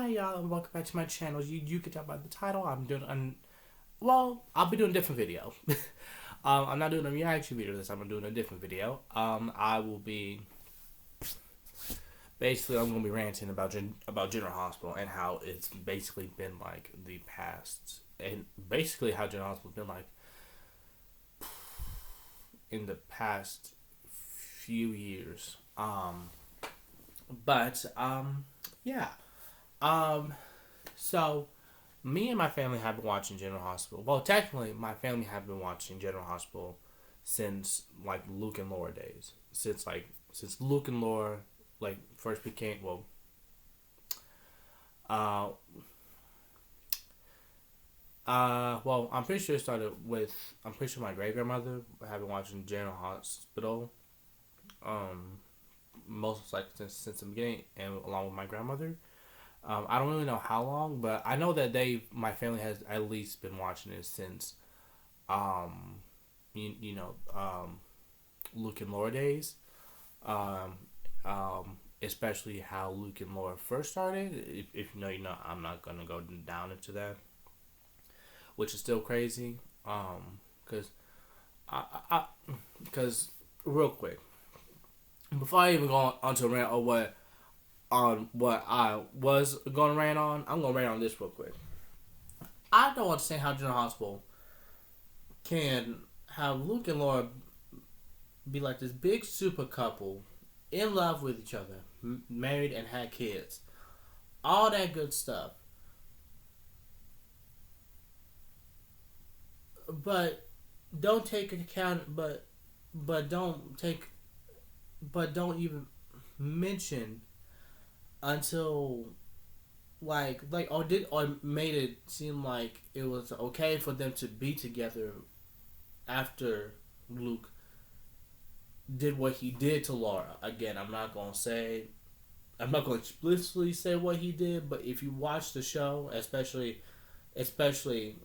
y'all, and welcome back to my channel. You can tell by the title. I'll be doing a different video. I'm not doing a reaction video this time. I'm doing a different video. I will be basically I'm gonna be ranting about General Hospital and how it's basically been like the past, and basically how General Hospital's been like in the past few years. But yeah. So me and my family have been watching General Hospital. Well, technically, my family have been watching General Hospital since like Luke and Laura days. Since Luke and Laura like first became uh I'm pretty sure it started with I'm pretty sure my great grandmother had been watching General Hospital most like since the beginning, and along with my grandmother. I don't really know how long, but I know that my family has at least been watching it since, um, you know, Luke and Laura days. Um, Especially how Luke and Laura first started. If you know, you know, I'm not gonna go down into that, which is still crazy. Cause because real quick, before I even go on to a rant or what I was going to rant on, I'm going to rant on this real quick. I don't understand how General Hospital can have Luke and Laura be like this big super couple, in love with each other, married and had kids, all that good stuff. But don't take account, but don't take, but don't even mention until or made it seem like it was okay for them to be together after Luke did what he did to Laura. Again, I'm not gonna explicitly say what he did, but if you watch the show, especially especially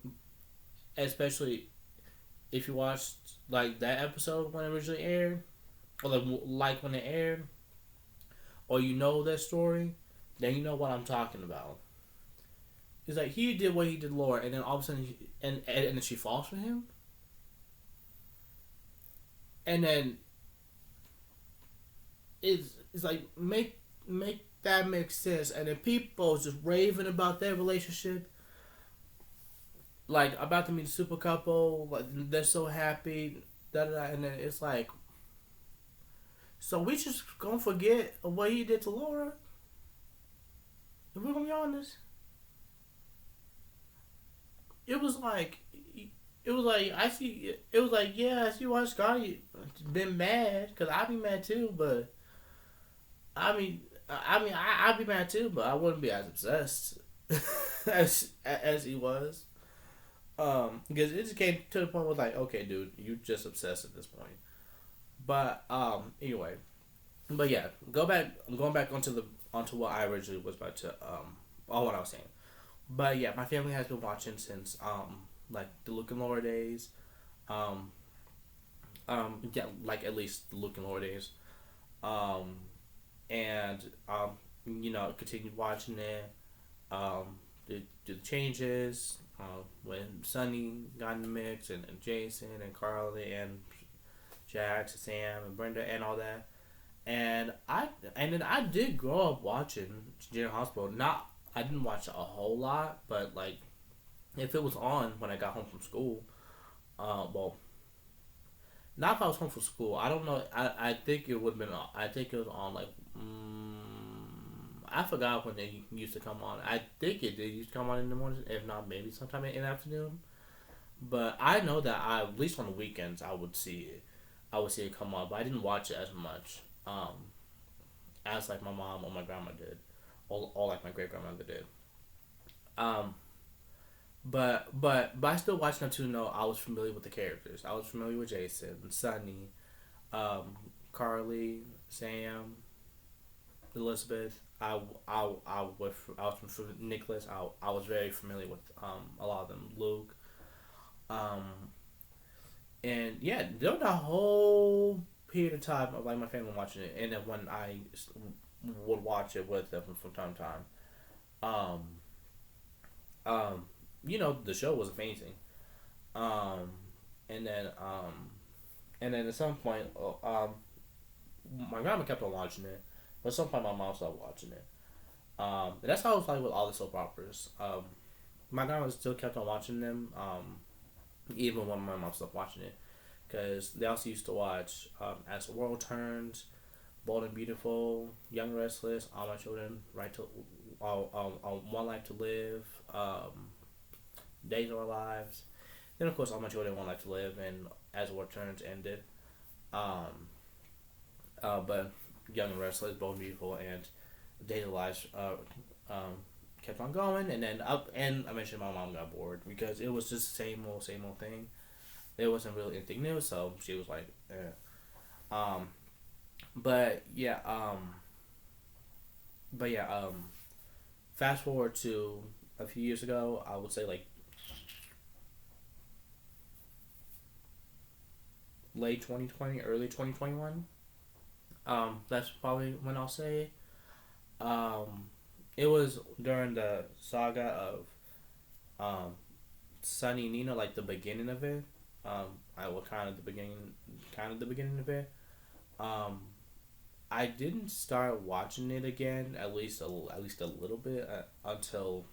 if you watched like that episode when it originally aired, or like when it aired, or you know that story, then you know what I'm talking about. It's like he did what he did Laura, and then all of a sudden, and then she falls for him, and then it's like make that make sense, and then people just raving about their relationship, like about to meet a super couple, like they're so happy, da da da, and then it's like, so we just gonna forget what he did to Laura? If we're gonna be honest, it was like, I see. It was like, yeah, I see why Scotty been mad, because I'd be mad too. But I'd be mad too, but I wouldn't be as obsessed as he was. Because it just came to the point where like, okay, dude, you just obsessed at this point. But anyway, but yeah, I'm going back onto what I originally was about to all what I was saying. But yeah, my family has been watching since like the Luke and Laura days. Um yeah, like at least the Luke and Laura days. Um and you know, continued watching it. The changes, when Sonny got in the mix, and Jason and Carly and Jax and Sam and Brenda and all that. And then I did grow up watching General Hospital. Not I didn't watch a whole lot, but like if it was on when I got home from school, well, not if I was home from school. I don't know. I think it would have been. I think it was on like. I forgot when they used to come on. I think it did used to come on in the morning. If not, maybe sometime in the afternoon. But I know that at least on the weekends I would see it. I would see it come on, but I didn't watch it as much as like my mom or my grandma did, or like my great grandmother did. Um, but I still watched enough to know I was familiar with the characters. I was familiar with Jason, Sunny, Carly, Sam, Elizabeth. I was from Nicholas. I was very familiar with a lot of them. Luke. Um, and yeah, there was a whole period of time of like my family watching it, and then when I would watch it with them from time to time. Um, um, the show was amazing. Um, and then at some point, my grandma kept on watching it, but at some point my mom stopped watching it. And that's how it was like with all the soap operas. My grandma still kept on watching them, even when my mom stopped watching it, because they also used to watch As the World Turns, Bold and Beautiful, Young and Restless, All My Children, Right to One Life to Live, Days of Our Lives. Then of course All My Children, One Life to Live, and As the World Turns ended. Um, but Young and Restless, Bold and Beautiful, and Days of Our Lives kept on going, and then up, and I mentioned my mom got bored because it was just the same old thing. There wasn't really anything new, so she was like, eh. Um, but yeah, fast forward to a few years ago, I would say like late 2020, early 2021. That's probably when I'll say. Um, it was during the saga of Sunny and Nina, like the beginning of it. I was kind of the beginning of it. Um, I didn't start watching it again, at least a little bit, until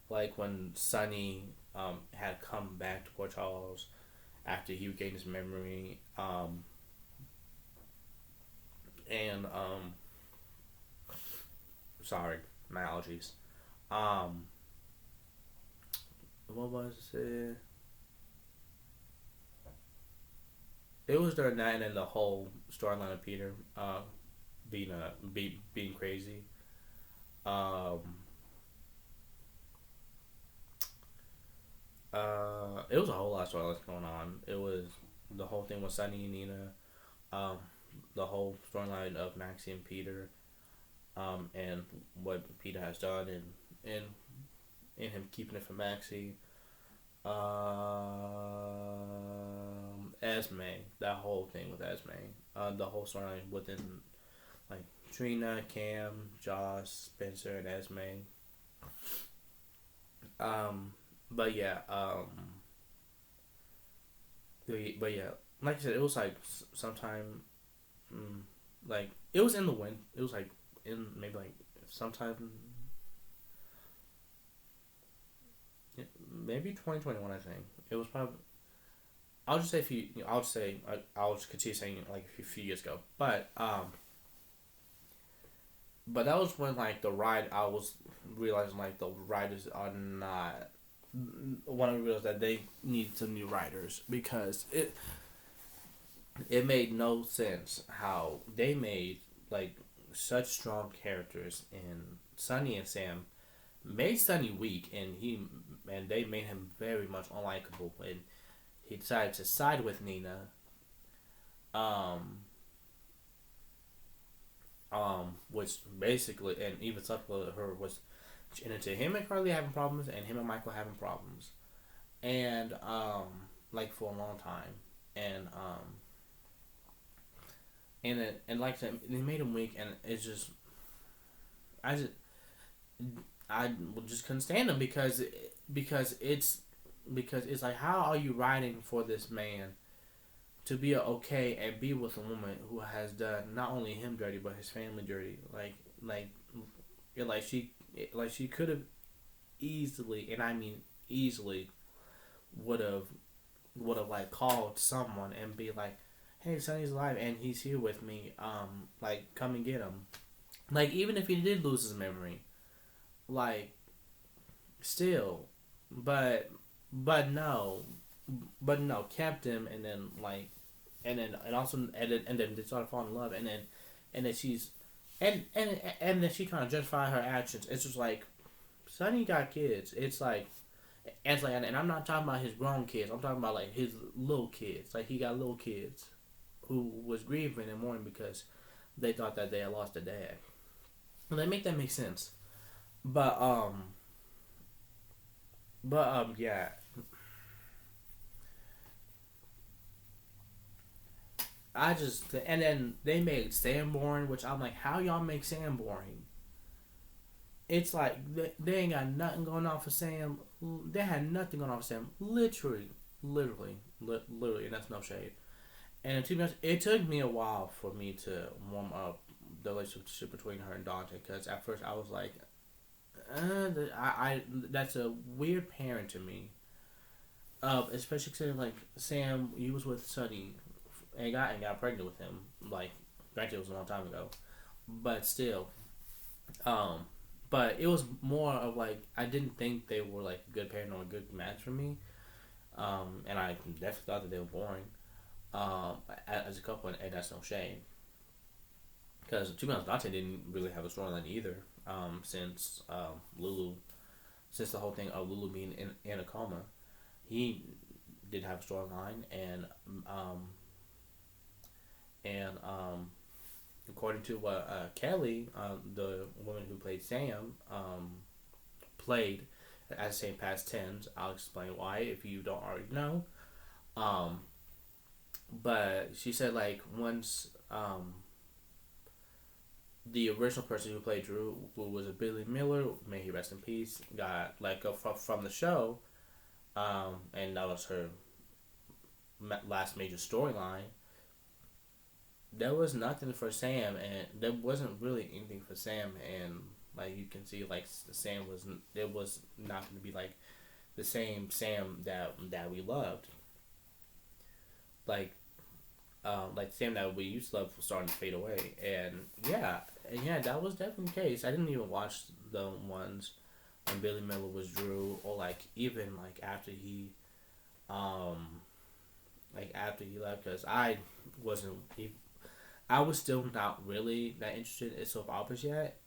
like when Sunny had come back to Port Charles after he regained his memory, and sorry, my allergies. Um, what was it? It was during that, and then the whole storyline of Peter being crazy. Um, it was a whole lot of storylines going on. It was the whole thing with Sunny and Nina, um, the whole storyline of Maxie and Peter, and what Peter has done, and him keeping it from Maxie. Esme, that whole thing with Esme, the whole storyline within like Trina, Cam, Josh, Spencer, and Esme. Um, but yeah, but yeah, like I said, it was like sometime, mm, like it was in the wind. It was like in maybe like sometime, yeah, maybe 2021. I think it was probably. I'll just say a few. I'll just say I'll just continue saying it like a few years ago. But that was when like the ride. I was realizing like the riders are not. When I realized that they need some new writers because it made no sense how they made like such strong characters in Sunny and Sam made Sunny weak and they made him very much unlikable when he decided to side with Nina. Um, which basically and even subsequently her was into him and Carly having problems and him and Michael having problems and like for a long time and and like I said, they made him weak and it's just I just I just couldn't stand him because it's like how are you writing for this man to be okay and be with a woman who has done not only him dirty but his family dirty like like she could have easily and I mean easily would have like called someone and be like, hey, Sonny's alive and he's here with me, like come and get him, like even if he did lose his memory, like still, but no, kept him and then like and also and then they started falling in love and then she's and then she trying to justify her actions. It's just like Sonny got kids. It's like and it's like and I'm not talking about his grown kids. I'm talking about like his little kids. Like he got little kids who was grieving and mourning because they thought that they had lost a dad. And they make that make sense. But yeah, I just and then they made Sam boring, which I'm like, how y'all make Sam boring? it's like they ain't got nothing going on for Sam. They had nothing going on for Sam. Literally, and that's no shade. And to be honest, it took me a while for me to warm up the relationship between her and Dante because at first I was like, I that's a weird parent to me. Especially considering like Sam, you was with Sonny and got pregnant with him. Like, granted, it was a long time ago, but still, um, but it was more of like I didn't think they were like a good parent or a good match for me. And I definitely thought that they were boring. As a couple, and that's no shame. Because to be honest, Dante didn't really have a storyline either. Since Lulu, since the whole thing of Lulu being in a coma, he did have a storyline, um, and according to what Kelly, the woman who played Sam, played as saying past tense. I'll explain why if you don't already know. Um, but she said like once the original person who played Drew, who was a Billy Miller, may he rest in peace, got let go from the show, and that was her last major storyline. There was nothing for Sam, and there wasn't really anything for Sam, and like you can see, like Sam was it was not going to be like the same Sam that we loved, like Sam that we used to love was starting to fade away, and that was definitely the case. I didn't even watch the ones when Billy Miller was Drew, or like even um, after he left, because wasn't. I was still not really that interested in soap operas yet.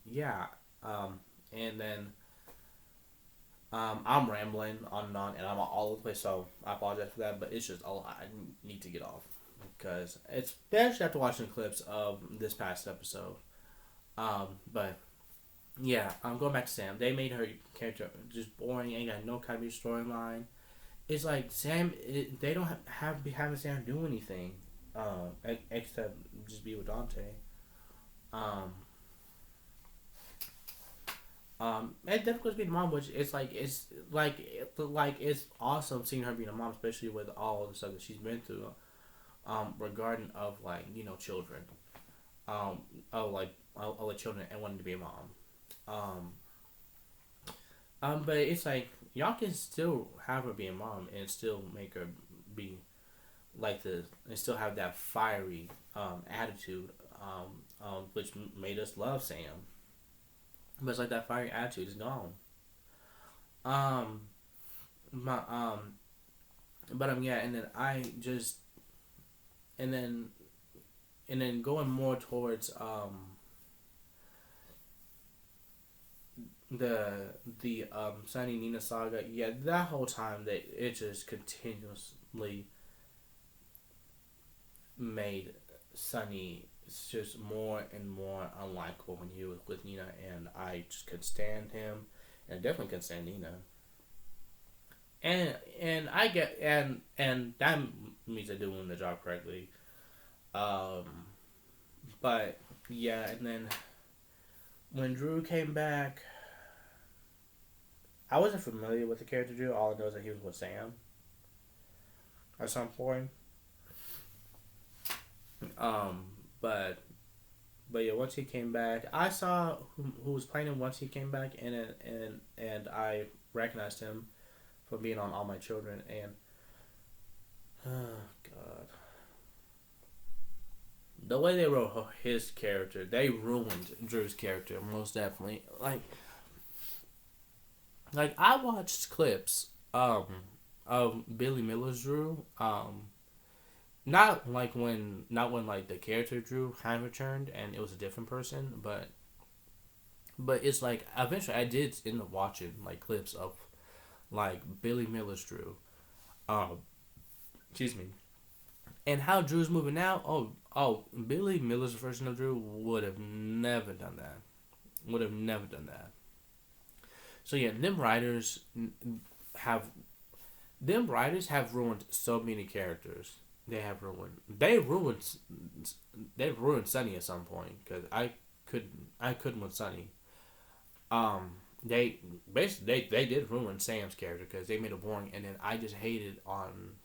Yeah. And then I'm rambling on and I'm all over the place, so I apologize for that. But it's just a lot I need to get off because it's especially after watching clips of this past episode. But yeah, I'm going back to Sam. They made her character just boring. Ain't got no kind of storyline. It's like Sam. They don't have be having Sam do anything, except just be with Dante. Um, and difficult to be the mom, which it's awesome seeing her being a mom, especially with all the stuff that she's been through. Regarding of like children, of like children and wanting to be a mom. Um, but it's like y'all can still have her be a mom and still make her be like the and still have that fiery attitude, which made us love Sam. But it's like that fiery attitude is gone. Um, my but yeah, and then I just and then going more towards the Sunny Nina saga. Yeah, that whole time that it just continuously made Sunny just more and more unlikable when he was with Nina, and I just could stand him, and I definitely could stand Nina. And I get and that means they're doing the job correctly. Um, but yeah, and then when Drew came back, I wasn't familiar with the character Drew. All I know is that he was with Sam at some point. Um, but yeah, once he came back, I saw who was playing him once he came back, and I recognized him from being on All My Children, and oh god, the way they wrote his character, they ruined Drew's character most definitely. Like I watched clips of Billy Miller's Drew, not when like the character Drew had returned and it was a different person, but it's like eventually I did end up watching like clips of like Billy Miller's Drew, um, excuse me, and how Drew's moving now. Billy Miller's version of Drew would have never done that. Would have never done that. So yeah, have them writers have ruined so many characters. They have ruined. They ruined Sunny at some point because I couldn't with Sunny. Um, they basically they did ruin Sam's character because they made it boring, and then I just hated on.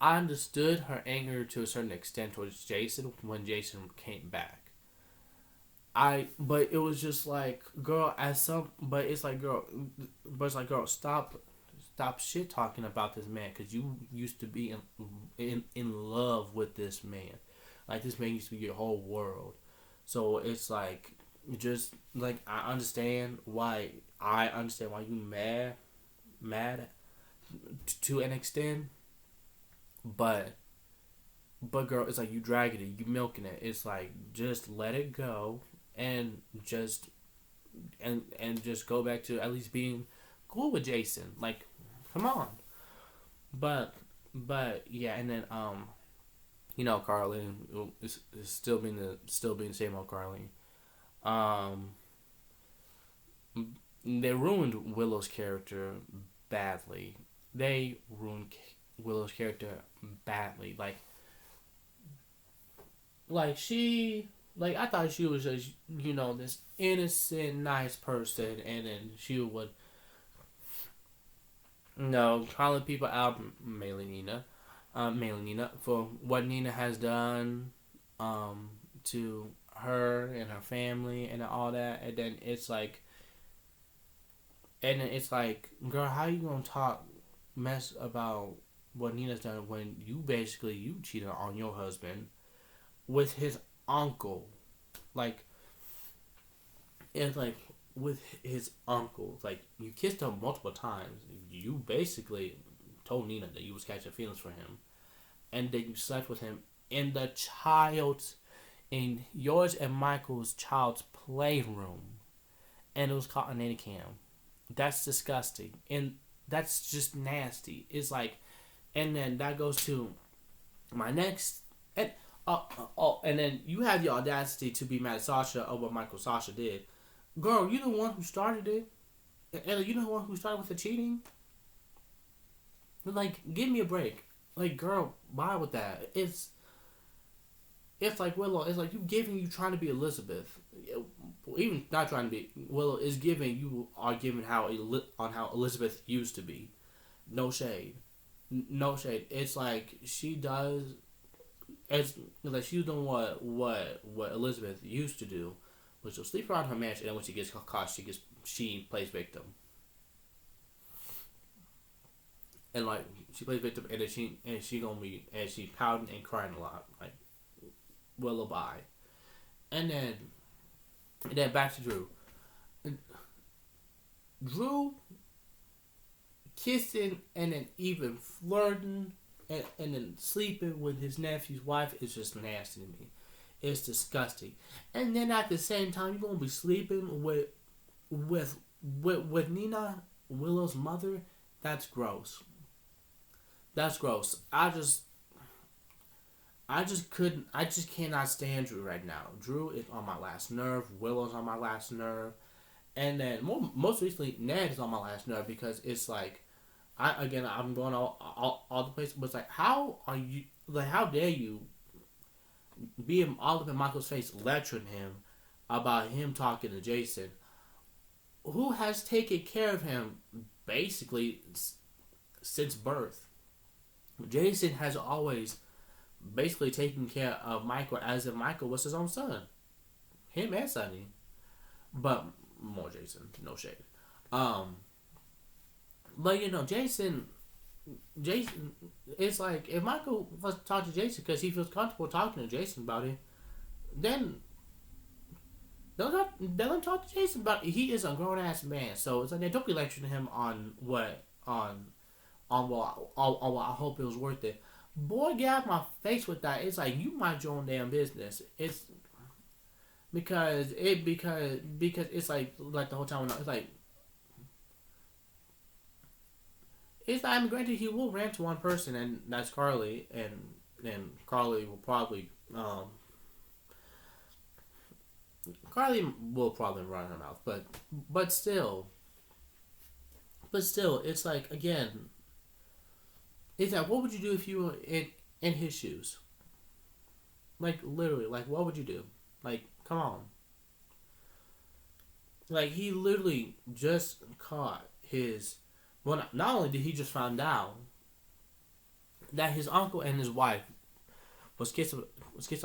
I understood her anger to a certain extent towards Jason when Jason came back. But it was just like, girl, but it's like, girl, stop shit talking about this man because you used to be in love with this man, like this man used to be your whole world. So it's like, just like I understand why you mad to an extent, but girl, it's like you dragging it, you milking it. It's like just let it go and just just go back to at least being cool with Jason. Like, come on. But yeah, and then Carly is still being the same old Carly. Um, they ruined Willow's character badly. They ruined Willow's character badly. She I thought she was just this innocent nice person, and then she would calling people out, mainly Nina, for what Nina has done to her and her family and all that, and then it's like, girl, how you gonna talk mess about what Nina's done when you cheated on your husband with his uncle, like it's like with his uncle, like you kissed him multiple times. You basically told Nina that you was catching feelings for him, and then you slept with him in the child's, in yours and Michael's child's playroom, and it was caught on nanny cam. That's disgusting, and that's just nasty. It's like, and then that goes to my next, and and then you have the audacity to be mad at Sasha over what Michael Sasha did. Girl, you the one who started it, and you the one who started with the cheating. Like, give me a break. Like, girl, why with that? It's like Willow. It's like you trying to be Elizabeth. Even not trying to be Willow is giving you are giving on how Elizabeth used to be. No shade, no shade. It's like she does. It's like she's doing what Elizabeth used to do, which will sleep around her mansion, and then when she gets caught, she plays victim. And like she plays victim, and then she gonna be, and she pouting and crying a lot, like Willow bye. And then back to Drew. Drew kissing and then even flirting and then sleeping with his nephew's wife is just nasty to me. It's disgusting. And then at the same time, you're gonna be sleeping with Nina, Willow's mother. That's gross. That's gross. I just couldn't. I just cannot stand Drew right now. Drew is on my last nerve. Willow's on my last nerve, and then most recently, Ned is on my last nerve because it's like, I'm going all the places, but it's like, how are you? Like, how dare you be all up in Michael's face, lecturing him about him talking to Jason, who has taken care of him basically since birth. Jason has always basically taken care of Michael as if Michael was his own son, him and Sonny, but more Jason, no shade. But Jason, it's like if Michael wants to talk to Jason because he feels comfortable talking to Jason about it, then let him talk to Jason about it. He is a grown ass man, so it's like they don't be lecturing him on what on what I hope it was worth it. Boy, get out of my face with that. It's like you mind your own damn business. It's because it's like the whole time it's like. I mean, granted, he will rant to one person, and that's Carly, and Carly will probably run her mouth, but still, it's like again, It's like, what would you do if you were in his shoes? Like literally, like what would you do? Like, come on. Like he literally just caught his. Well, not only did he just find out that his uncle and his wife was kissing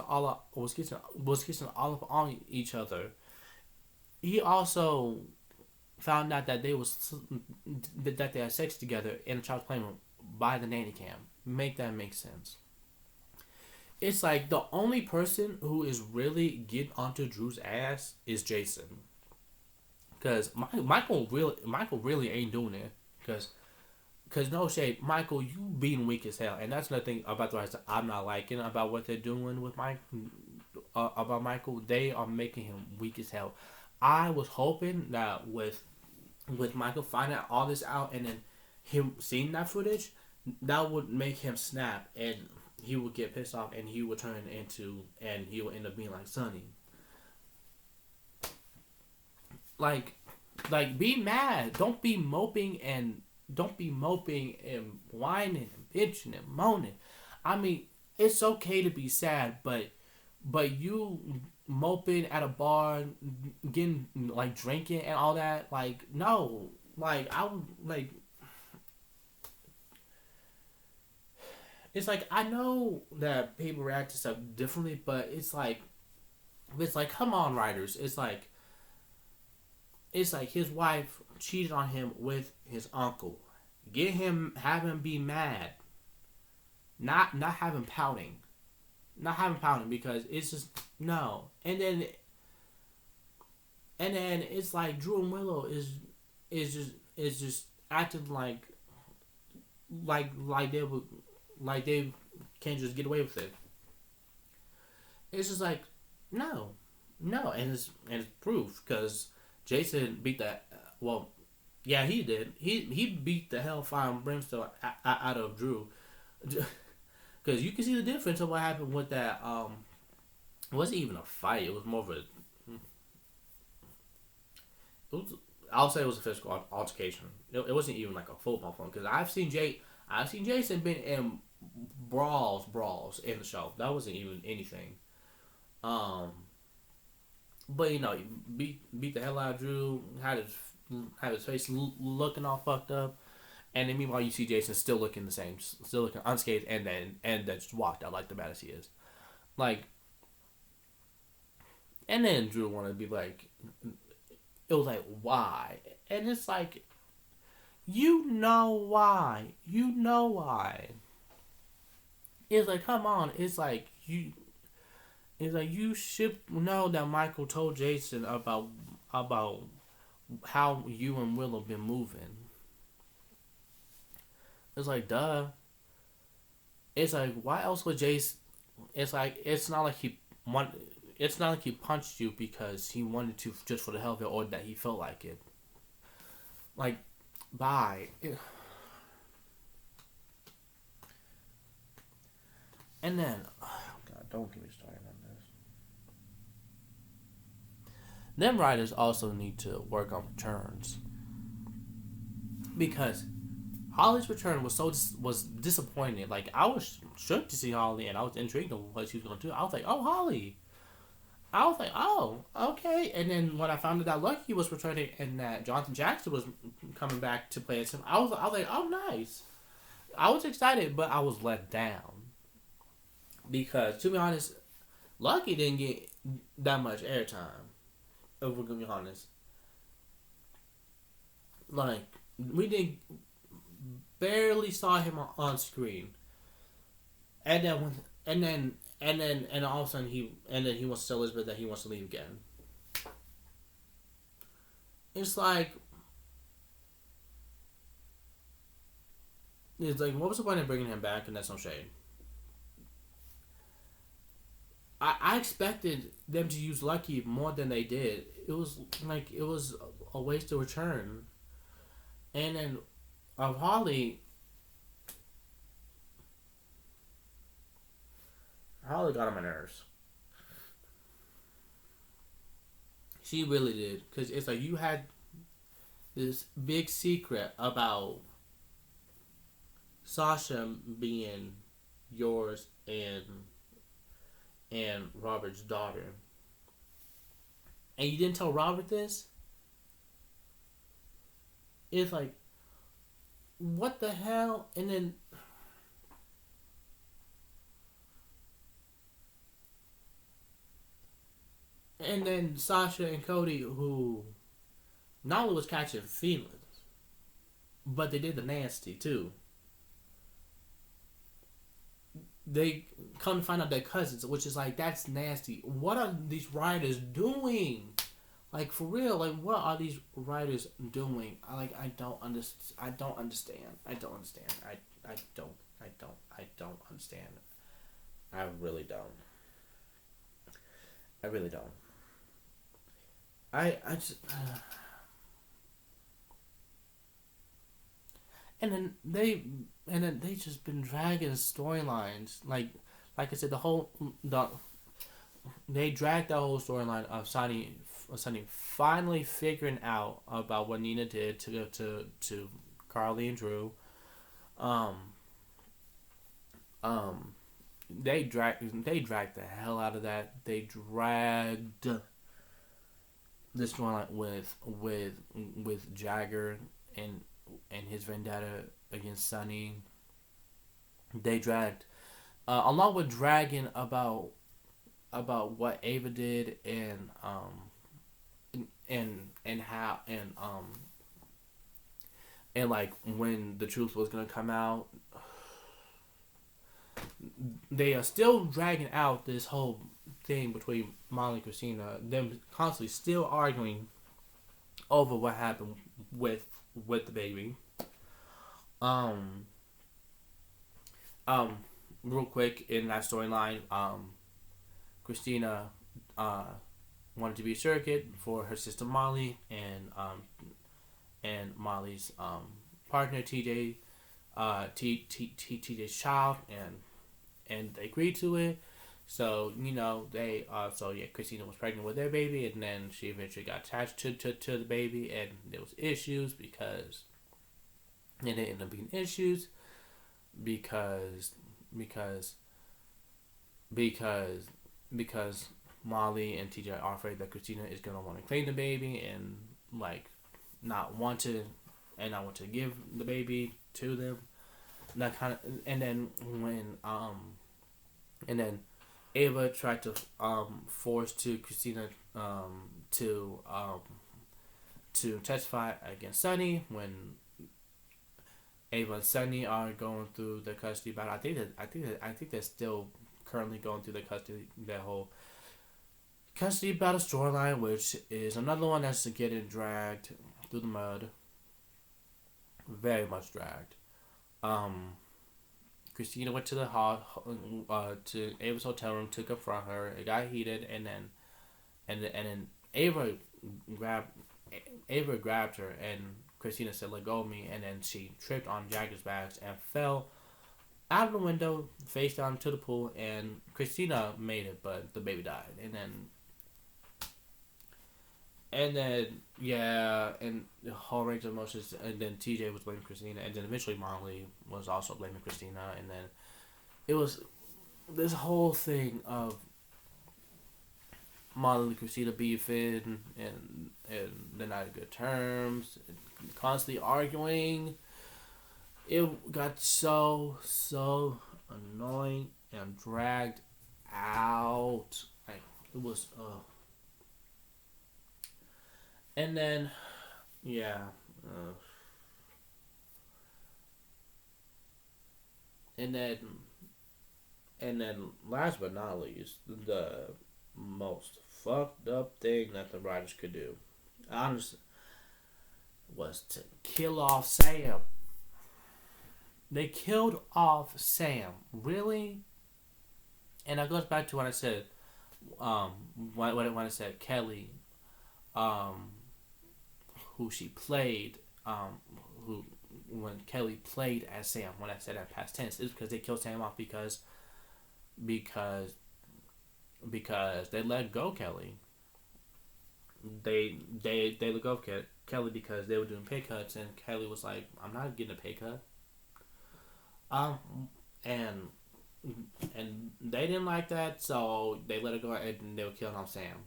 all up on each other. He also found out that that they had sex together in a child's playroom by the nanny cam. Make that make sense? It's like the only person who is really getting onto Drew's ass is Jason, because Michael really ain't doing it. Because no shade, Michael, you being weak as hell, and that's another thing about the writers that I'm not liking about what they're doing with Mike. About Michael, they are making him weak as hell. I was hoping that with Michael finding all this out and then him seeing that footage, that would make him snap and he would get pissed off and he would turn into and he would end up being like Sonny. Like be mad. Don't be moping and whining and bitching and moaning. I mean, it's okay to be sad, but you moping at a bar, getting like drinking and all that, like no, like I would like. It's like I know that people react to stuff differently, but it's like come on, writers. It's like his wife cheated on him with his uncle. Have him be mad, not have him pouting, not have him pouting because it's just no. And then it's like Drew and Willow is just acting like they would like they can't just get away with it. It's just like no, no, and it's proof because Jason beat that. Well, yeah, he did. He beat the hellfire and brimstone out of Drew, because you can see the difference of what happened with that. It wasn't even a fight. It was more of a. Was, I'll say it was a physical altercation. It wasn't even like a football one because I've seen Jason been in brawls in the show. That wasn't even anything. Um, but he beat the hell out of Drew. Had his face looking all fucked up, and then meanwhile you see Jason still looking the same, still looking unscathed, and then just walked out like the baddest he is. Like, and then Drew wanted to be like, it was like why, and it's like you know why. It's like come on, it's like you should know that Michael told Jason about how you and Willow been moving. It's like duh. It's like why else would Jace? It's like it's not like he want. It's not like he punched you because he wanted to just for the hell of it or that he felt like it. Like, bye. And then, oh God, don't get me started on this. Them writers also need to work on returns because Holly's return was was disappointing. Like I was shook to see Holly, and I was intrigued on what she was going to do. I was like, "Oh, Holly." I was like, "Oh, okay." And then when I found out that Lucky was returning and that Jonathan Jackson was coming back to play as him, I was like, "Oh, nice." I was excited, but I was let down because, to be honest, Lucky didn't get that much airtime. If we're gonna be honest, like we didn't barely saw him on screen, and then and all of a sudden he wants to tell Elizabeth that he wants to leave again. It's like what was the point of bringing him back? And that's no shade. I expected them to use Lucky more than they did. It was a waste of return. And then of Holly got on my nerves. She really did because it's like you had this big secret about Sasha being yours and Robert's daughter, and you didn't tell Robert this, it's like, what the hell? And then Sasha and Cody, who not only was catching feelings, but they did the nasty too. They come to find out they're cousins, which is like, that's nasty. What are these writers doing? Like, for real, like, what are these writers doing? I don't understand. I don't understand. I don't understand. I don't understand. I really don't. I really don't. I just and then they just been dragging storylines, like I said, they dragged that whole storyline of Sunny finally figuring out about what Nina did to Carly and Drew. Um, um, they dragged the hell out of that. They dragged this storyline with Jagger and his vendetta against Sunny. They dragged, along with dragging about what Ava did and how and like when the truth was gonna come out. They are still dragging out this whole thing between Molly and Christina. Them constantly still arguing over what happened with the baby. Um, um, Real quick in that storyline, Christina uh, wanted to be a surrogate for her sister Molly and Molly's partner TJ, TJ's child, and they agreed to it. So Christina was pregnant with their baby, and then she eventually got attached to the baby, and there was issues and it ended up being issues because because because because Molly and TJ are afraid that Christina is gonna want to claim the baby and like not want to not want to give the baby to them. That kind of, and then and then Ava tried to force to Christina to testify against Sunny when Ava and Sunny are going through the custody battle. I think they're still currently going through that whole custody battle storyline, which is another one that's getting dragged through the mud. Very much dragged. Um, Christina went to the to Ava's hotel room to confront her. It got heated, and then grabbed grabbed her, and Christina said, "Let go of me," and then she tripped on Jagger's bags and fell out of the window, face down to the pool, and Christina made it, but the baby died, yeah, and the whole range of emotions, and then TJ was blaming Christina, and then eventually Molly was also blaming Christina, and then it was this whole thing of Molly and Christina beefing, and they're not in good terms, and constantly arguing. It got so annoying and dragged out. Like, it was and then yeah, uh, and then last but not least, the most fucked up thing that the writers could do, honestly, was to kill off Sam. They killed off Sam. Really? And that goes back to when I said, when I said Kelly, um, who she played, who when Kelly played as Sam. When I said that past tense, is because they killed Sam off because they let go Kelly. They let go of Kelly because they were doing pay cuts, and Kelly was like, "I'm not getting a pay cut." Um, and they didn't like that, so they let it go, and they were killing off Sam.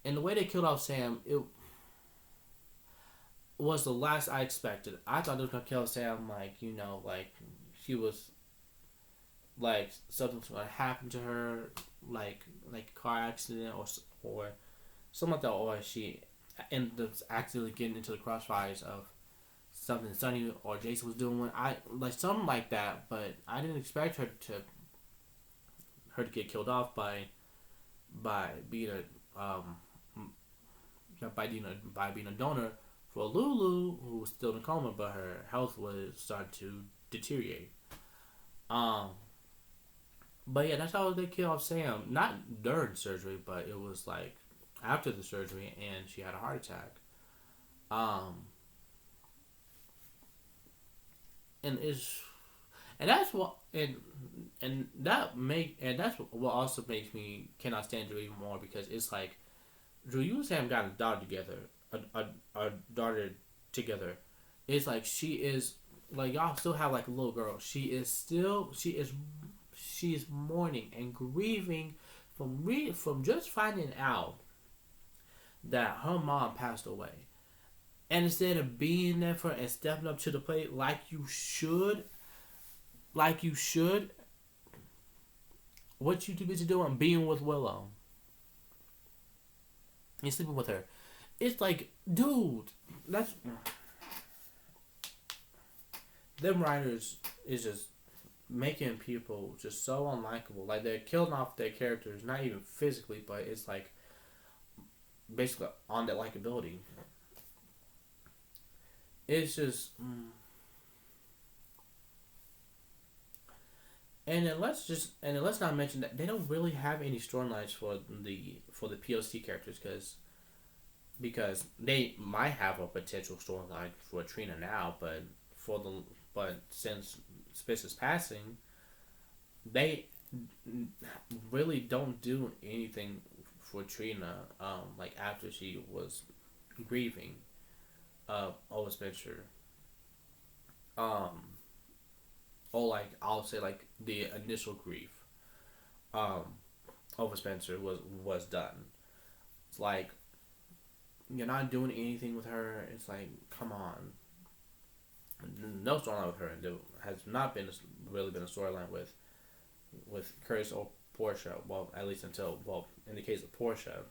And the way they killed off Sam, it was the last I expected. I thought they were gonna kill Sam, like, like she was, like, something was gonna happen to her, like a car accident, or something like that, or she ended up accidentally getting into the crossfires of something Sonny or Jason was doing. When I like something like that, but I didn't expect her to get killed off by being a by being a donor for Lulu, who was still in a coma, but her health was starting to deteriorate. Um, but yeah, that's how they killed off Sam. Not during surgery, but it was like after the surgery, and she had a heart attack. Um, and it's and that's what and that's what also makes me cannot stand Drew even more, because it's like Drew, you and Sam got a daughter together, a daughter together. It's like she is like y'all still have like a little girl. She is mourning and grieving from just finding out that her mom passed away. And instead of being there for her and stepping up to the plate like you should, what you too busy doing? Being with Willow. You're sleeping with her. It's like, dude, that's them writers is just making people just so unlikable. Like they're killing off their characters, not even physically, but it's like basically on their likability. It's just, and then let's not mention that they don't really have any storylines for the POC characters, because they might have a potential storyline for Trina now, but since Spencer's passing, they really don't do anything for Trina. Like after she was grieving, over Spencer. Um, or like I'll say like the initial grief. Um, over Spencer was done. It's like you're not doing anything with her. It's like, come on. No storyline with her, and there has not been really been a storyline with Curtis or Portia. Well, at least until, well, in the case of Portia,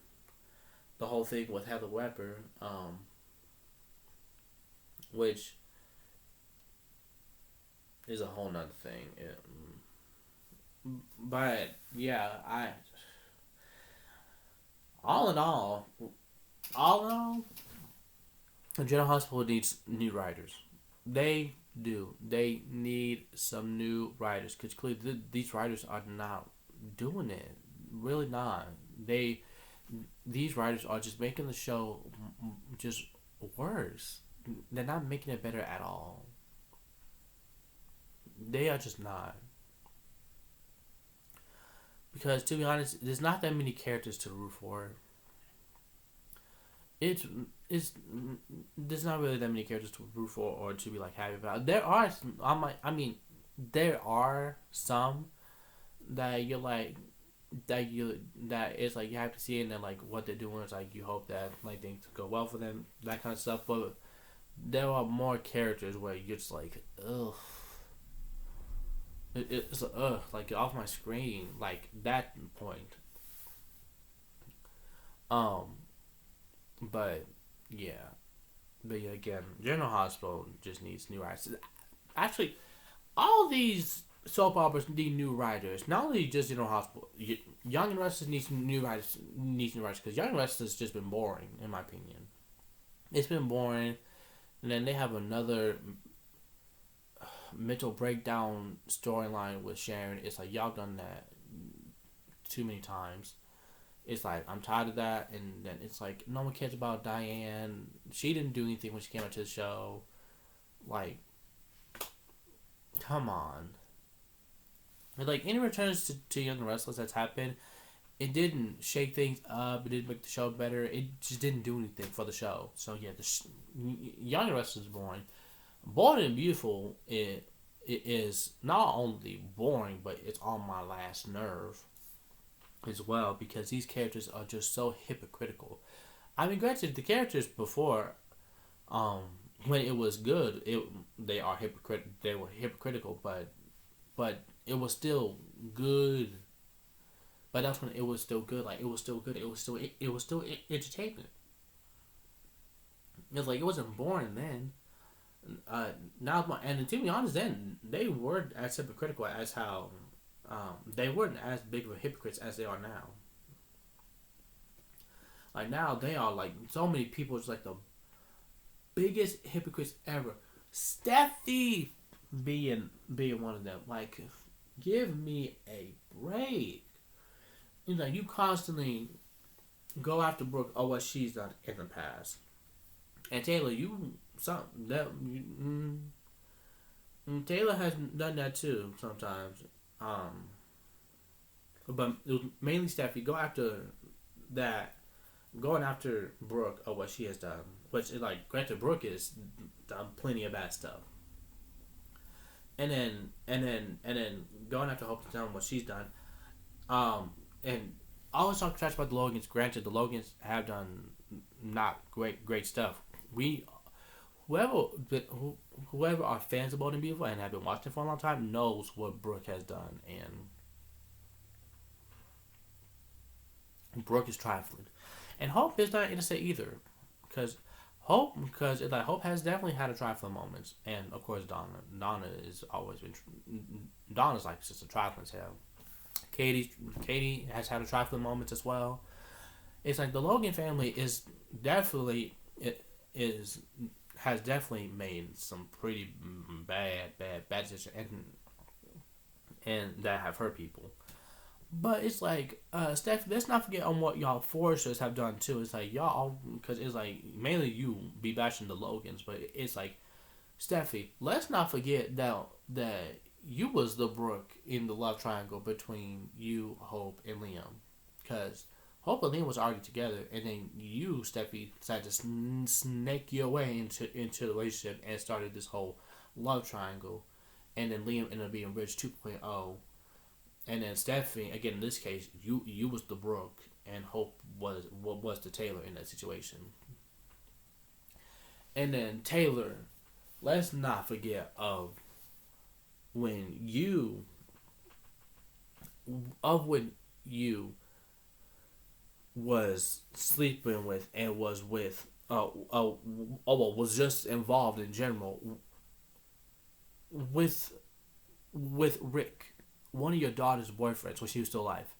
the whole thing with Heather Webber, which is a whole nother thing. But yeah, I all in all, all in all, the General Hospital needs new writers. They do. They need some new writers, because clearly these writers are not doing it. Really not. These writers are just making the show just worse. They're not making it better at all. They are just not. Because to be honest, there's not that many characters to root for. It's it's there's not really that many characters to root for or to be like happy about. There are I mean, there are some that you're like that it's like you have to see, and then like what they're doing is like you hope that like things go well for them, that kind of stuff. But there are more characters where you're just like, ugh, it's ugh, like get off my screen, like that point. Um, but yeah, but yeah, again, General Hospital just needs new writers. Actually, all these soap operas need new writers. Not only just General Hospital, Young and Restless needs new writers. Needs new writers, because Young and Restless has just been boring, in my opinion. It's been boring, and then they have another mental breakdown storyline with Sharon. It's like y'all done that too many times. It's like I'm tired of that, and then it's like no one cares about Diane. She didn't do anything when she came out to the show. Like, come on. But like any returns to Young and Restless that's happened, it didn't shake things up. It didn't make the show better. It just didn't do anything for the show. So yeah, Young and Restless is boring. Bold and Beautiful, it is not only boring, but it's on my last nerve as well because these characters are just so hypocritical. I mean, granted, the characters before, um, when it was good, they were hypocritical, but it was still good. But that's when it was still good. Like it was still good. It was still entertainment. It's like it wasn't boring then. Now and to be honest, then they weren't as hypocritical as how they weren't as big of a hypocrites as they are now. Like now they are like so many people. It's like the biggest hypocrites ever. Steffi being one of them. Like, give me a break. You know, you constantly go after Brooke or what she's done in the past. And Taylor, Taylor has done that too sometimes. But it was mainly Steffi. Go after that, going after Brooke or what she has done. Which is like, granted, Brooke has done plenty of bad stuff. And then going after Hope and telling what she's done. And I always talk trash about the Logans. Granted, the Logans have done not great stuff. We whoever whoever are fans of Bold and Beautiful and have been watching it for a long time knows what Brooke has done, and Brooke is trifling, and Hope is not innocent either, because Hope has definitely had a trifling moments, and of course Donna is always been Donna's like just a trifling tale. Katie has had a trifling moments as well. It's like the Logan family is definitely it is has definitely made some pretty bad decisions and that have hurt people. But it's like, Steph, let's not forget on what y'all Foresters have done too. It's like y'all, because it's like mainly you be bashing the Logans, but it's like, Steffi, let's not forget that you was the Brooke in the love triangle between you, Hope, and Liam, because Hope and Liam was already together, and then you, Steffi, decided to snake your way into the relationship and started this whole love triangle, and then Liam ended up being Rich 2.0. And then Stephanie, again in this case, you was the Brooke, and Hope was the Taylor in that situation. And then Taylor, let's not forget when you was sleeping with and was with was just involved in general with Rick, one of your daughter's boyfriends when she was still alive.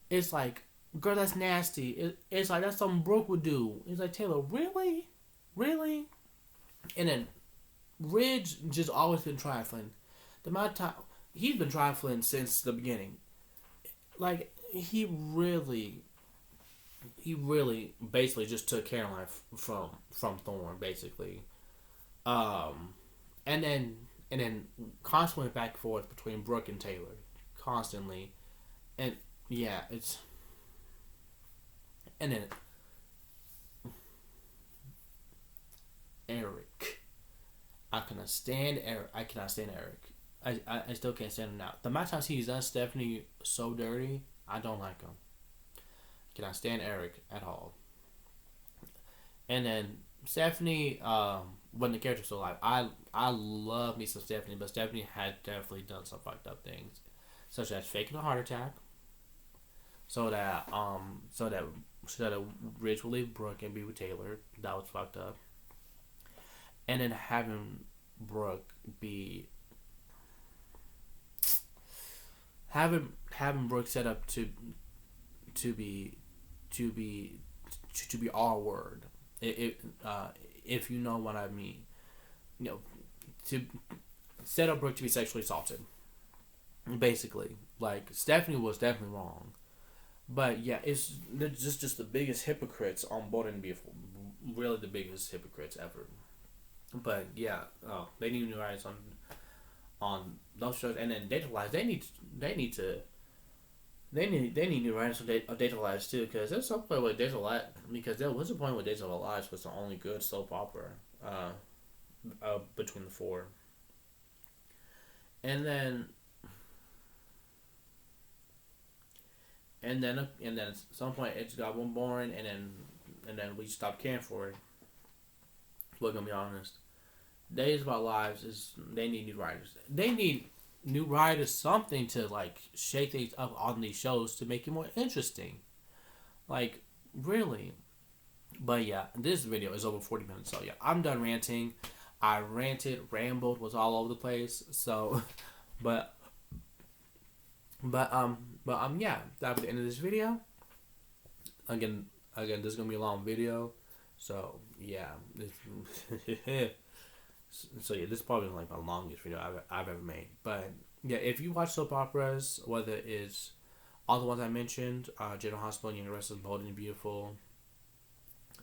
It's like, girl, that's nasty. It's like that's something Brooke would do. It's like, Taylor, really? Really? And then Ridge just always been trifling. The amount of time he's been trifling since the beginning. Like he really basically just took Caroline from Thorne basically. And then constantly back and forth between Brooke and Taylor, constantly, and yeah, it's, and then Eric, I cannot stand Eric. I still can't stand him now. The amount of times he's done Stephanie so dirty, I don't like him. I cannot stand Eric at all. And then Stephanie, when the character's still alive, I love me some Stephanie, but Stephanie had definitely done some fucked up things, such as faking a heart attack, so that Rich will leave Brooke and be with Taylor. That was fucked up. And then having Brooke set up to be our word. If you know what I mean, to set up Brooke to be sexually assaulted. Basically, like Stephanie was definitely wrong, but yeah, they're just the biggest hypocrites on Bold and Beautiful, really the biggest hypocrites ever. But yeah, they need new writers on those shows, and then Data Lives. They need new writers of Data Lives too, because there's some point with Data Lives, because there was a point where Data Lives was the only good soap opera between the four. and then at some point it just got one boring, and then we stopped caring for it. We're gonna be honest. Days of Our Lives is they need new writers. They need new writers, something to like shake things up on these shows to make it more interesting. Like really. But yeah, this video is over 40 minutes, so yeah, I'm done ranting. I ranted, rambled, was all over the place. So, but yeah, that'll be the end of this video. Again, this is gonna be a long video, so yeah, so yeah, this is probably like my longest video I've ever made. But yeah, if you watch soap operas, whether it's all the ones I mentioned, General Hospital, Young and Restless, Bold and Beautiful,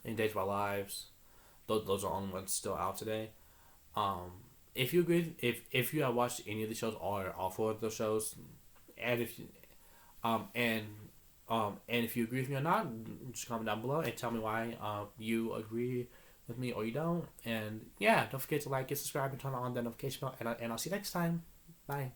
and Days of Our Lives, those are only ones still out today. Um, if you agree, if you have watched any of the shows or all four of those shows, and if you, and and if you agree with me or not, just comment down below and tell me why you agree with me or you don't. And yeah, don't forget to like, get subscribed, and turn on the notification bell. And I'll see you next time. Bye.